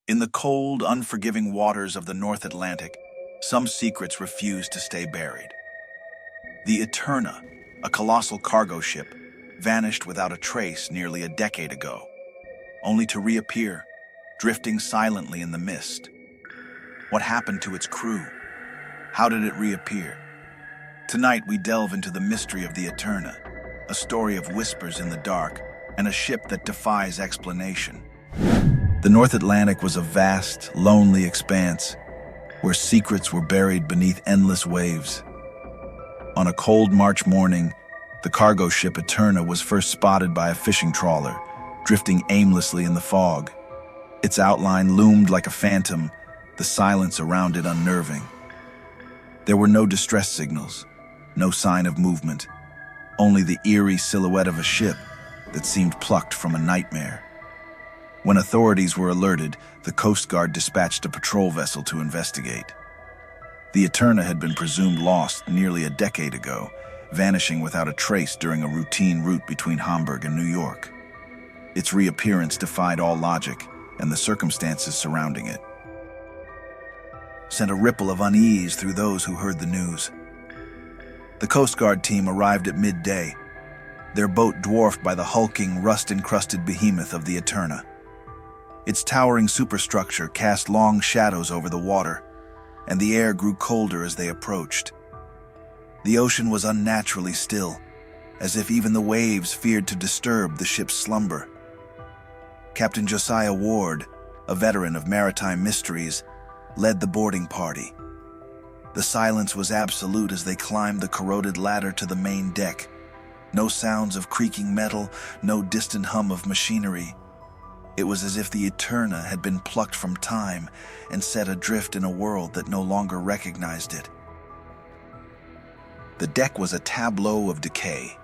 In the cold, unforgiving waters of the North Atlantic, some secrets refuse to stay buried. The Eterna, a colossal cargo ship, vanished without a trace nearly a decade ago, only to reappear, drifting silently in the mist. What happened to its crew? How did it reappear? Tonight we delve into the mystery of the Eterna, a story of whispers in the dark and a ship that defies explanation. The North Atlantic was a vast, lonely expanse where secrets were buried beneath endless waves. On a cold March morning, the cargo ship Eterna was first spotted by a fishing trawler, drifting aimlessly in the fog. Its outline loomed like a phantom, the silence around it unnerving. There were no distress signals, no sign of movement, only the eerie silhouette of a ship that seemed plucked from a nightmare. When authorities were alerted, the Coast Guard dispatched a patrol vessel to investigate. The Eterna had been presumed lost nearly a decade ago, vanishing without a trace during a routine route between Hamburg and New York. Its reappearance defied all logic, and the circumstances surrounding it sent a ripple of unease through those who heard the news. The Coast Guard team arrived at midday, their boat dwarfed by the hulking, rust-encrusted behemoth of the Eterna. Its towering superstructure cast long shadows over the water, and the air grew colder as they approached. The ocean was unnaturally still, as if even the waves feared to disturb the ship's slumber. Captain Josiah Ward, a veteran of maritime mysteries, led the boarding party. The silence was absolute as they climbed the corroded ladder to the main deck. No sounds of creaking metal, no distant hum of machinery. It was as if the Eterna had been plucked from time and set adrift in a world that no longer recognized it. The deck was a tableau of decay.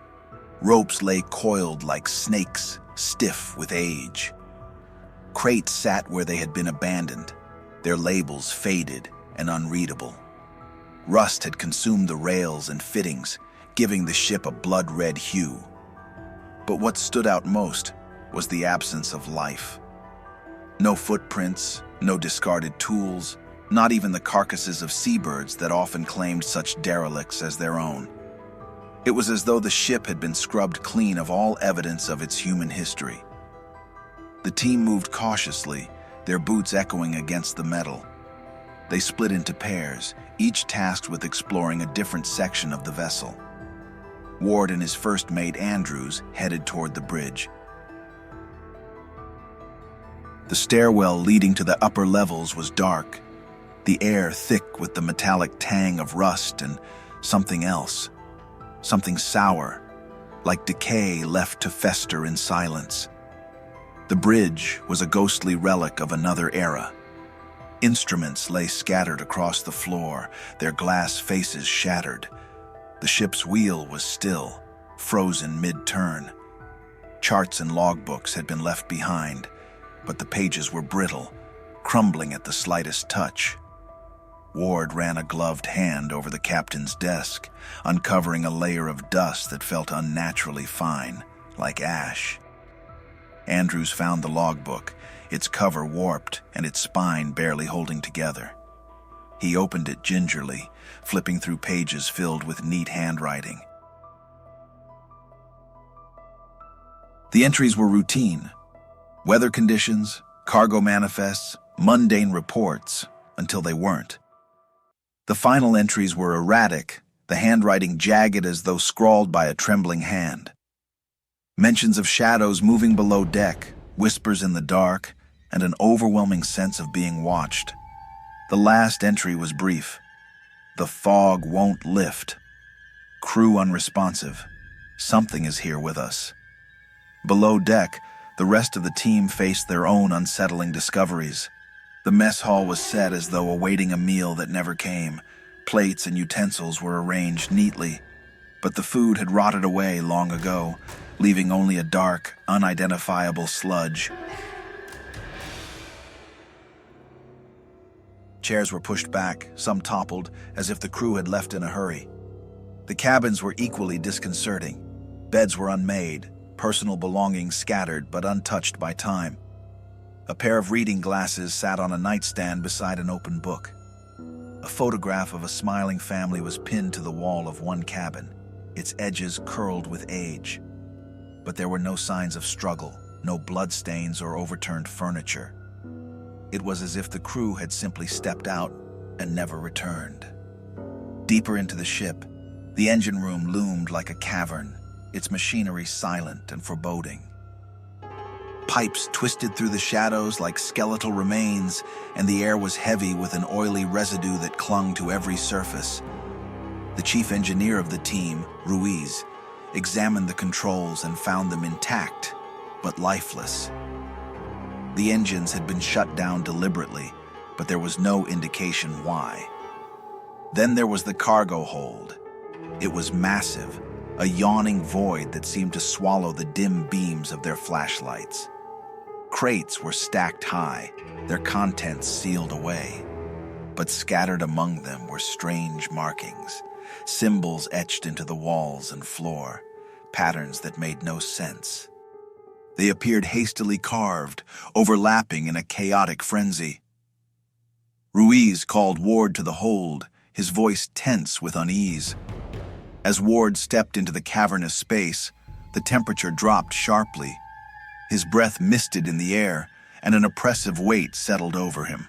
Ropes lay coiled like snakes, stiff with age. Crates sat where they had been abandoned, their labels faded and unreadable. Rust had consumed the rails and fittings, giving the ship a blood-red hue. But what stood out most was the absence of life. No footprints, no discarded tools, not even the carcasses of seabirds that often claimed such derelicts as their own. It was as though the ship had been scrubbed clean of all evidence of its human history. The team moved cautiously, their boots echoing against the metal. They split into pairs, each tasked with exploring a different section of the vessel. Ward and his first mate Andrews headed toward the bridge. The stairwell leading to the upper levels was dark, the air thick with the metallic tang of rust and something else, something sour, like decay left to fester in silence. The bridge was a ghostly relic of another era. Instruments lay scattered across the floor, their glass faces shattered. The ship's wheel was still, frozen mid-turn. Charts and logbooks had been left behind, but the pages were brittle, crumbling at the slightest touch. Ward ran a gloved hand over the captain's desk, uncovering a layer of dust that felt unnaturally fine, like ash. Andrews found the logbook, its cover warped and its spine barely holding together. He opened it gingerly, flipping through pages filled with neat handwriting. The entries were routine. Weather conditions, cargo manifests, mundane reports, until they weren't. The final entries were erratic, the handwriting jagged as though scrawled by a trembling hand. Mentions of shadows moving below deck, whispers in the dark, and an overwhelming sense of being watched. The last entry was brief. The fog won't lift. Crew unresponsive. Something is here with us. Below deck, the rest of the team faced their own unsettling discoveries. The mess hall was set as though awaiting a meal that never came. Plates and utensils were arranged neatly, but the food had rotted away long ago, leaving only a dark, unidentifiable sludge. Chairs were pushed back, some toppled, as if the crew had left in a hurry. The cabins were equally disconcerting. Beds were unmade, personal belongings scattered but untouched by time. A pair of reading glasses sat on a nightstand beside an open book. A photograph of a smiling family was pinned to the wall of one cabin, its edges curled with age. But there were no signs of struggle, no bloodstains or overturned furniture. It was as if the crew had simply stepped out and never returned. Deeper into the ship, the engine room loomed like a cavern, its machinery silent and foreboding. Pipes twisted through the shadows like skeletal remains, and the air was heavy with an oily residue that clung to every surface. The chief engineer of the team, Ruiz, examined the controls and found them intact, but lifeless. The engines had been shut down deliberately, but there was no indication why. Then there was the cargo hold. It was massive, a yawning void that seemed to swallow the dim beams of their flashlights. Crates were stacked high, their contents sealed away. But scattered among them were strange markings, symbols etched into the walls and floor, patterns that made no sense. They appeared hastily carved, overlapping in a chaotic frenzy. Ruiz called Ward to the hold, his voice tense with unease. As Ward stepped into the cavernous space, the temperature dropped sharply. His breath misted in the air, and an oppressive weight settled over him.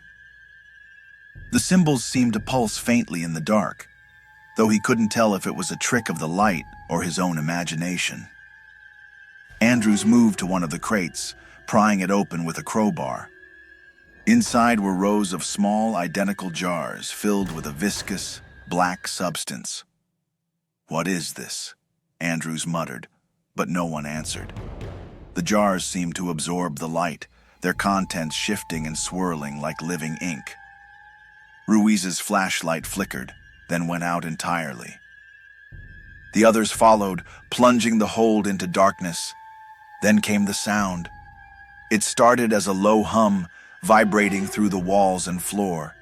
The symbols seemed to pulse faintly in the dark, though he couldn't tell if it was a trick of the light or his own imagination. Andrews moved to one of the crates, prying it open with a crowbar. Inside were rows of small, identical jars filled with a viscous, black substance. "What is this?" Andrews muttered, but no one answered. The jars seemed to absorb the light, their contents shifting and swirling like living ink. Ruiz's flashlight flickered, then went out entirely. The others followed, plunging the hold into darkness. Then came the sound. It started as a low hum, vibrating through the walls and floor.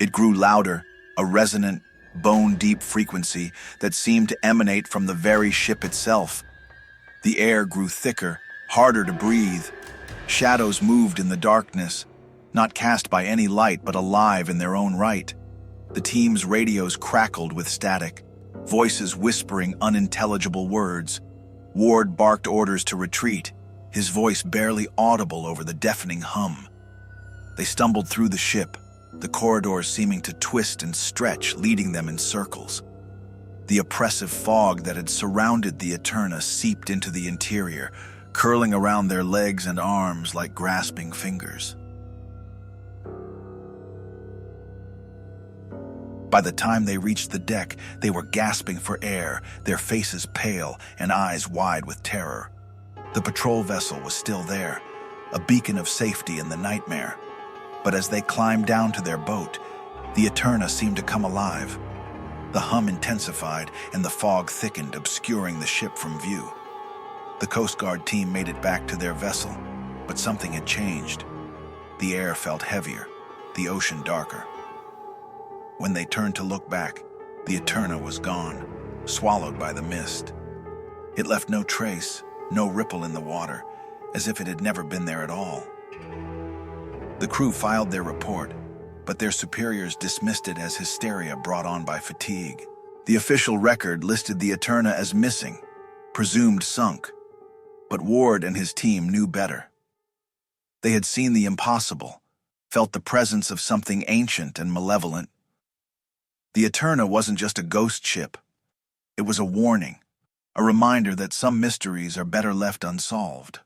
It grew louder, a resonant, bone-deep frequency that seemed to emanate from the very ship itself. The air grew thicker, harder to breathe. Shadows moved in the darkness, not cast by any light but alive in their own right. The team's radios crackled with static, voices whispering unintelligible words. Ward barked orders to retreat, his voice barely audible over the deafening hum. They stumbled through the ship, the corridors seeming to twist and stretch, leading them in circles. The oppressive fog that had surrounded the Eterna seeped into the interior, curling around their legs and arms like grasping fingers. By the time they reached the deck, they were gasping for air, their faces pale and eyes wide with terror. The patrol vessel was still there, a beacon of safety in the nightmare. But as they climbed down to their boat, the Eterna seemed to come alive. The hum intensified and the fog thickened, obscuring the ship from view. The Coast Guard team made it back to their vessel, but something had changed. The air felt heavier, the ocean darker. When they turned to look back, the Eterna was gone, swallowed by the mist. It left no trace, no ripple in the water, as if it had never been there at all. The crew filed their report, but their superiors dismissed it as hysteria brought on by fatigue. The official record listed the Eterna as missing, presumed sunk, but Ward and his team knew better. They had seen the impossible, felt the presence of something ancient and malevolent. The Eterna wasn't just a ghost ship. It was a warning, a reminder that some mysteries are better left unsolved.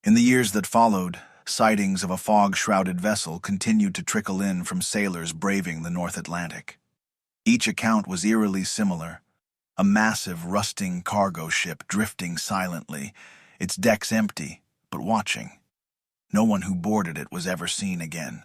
In the years that followed, sightings of a fog-shrouded vessel continued to trickle in from sailors braving the North Atlantic. Each account was eerily similar. A massive, rusting cargo ship drifting silently, its decks empty, but watching. No one who boarded it was ever seen again.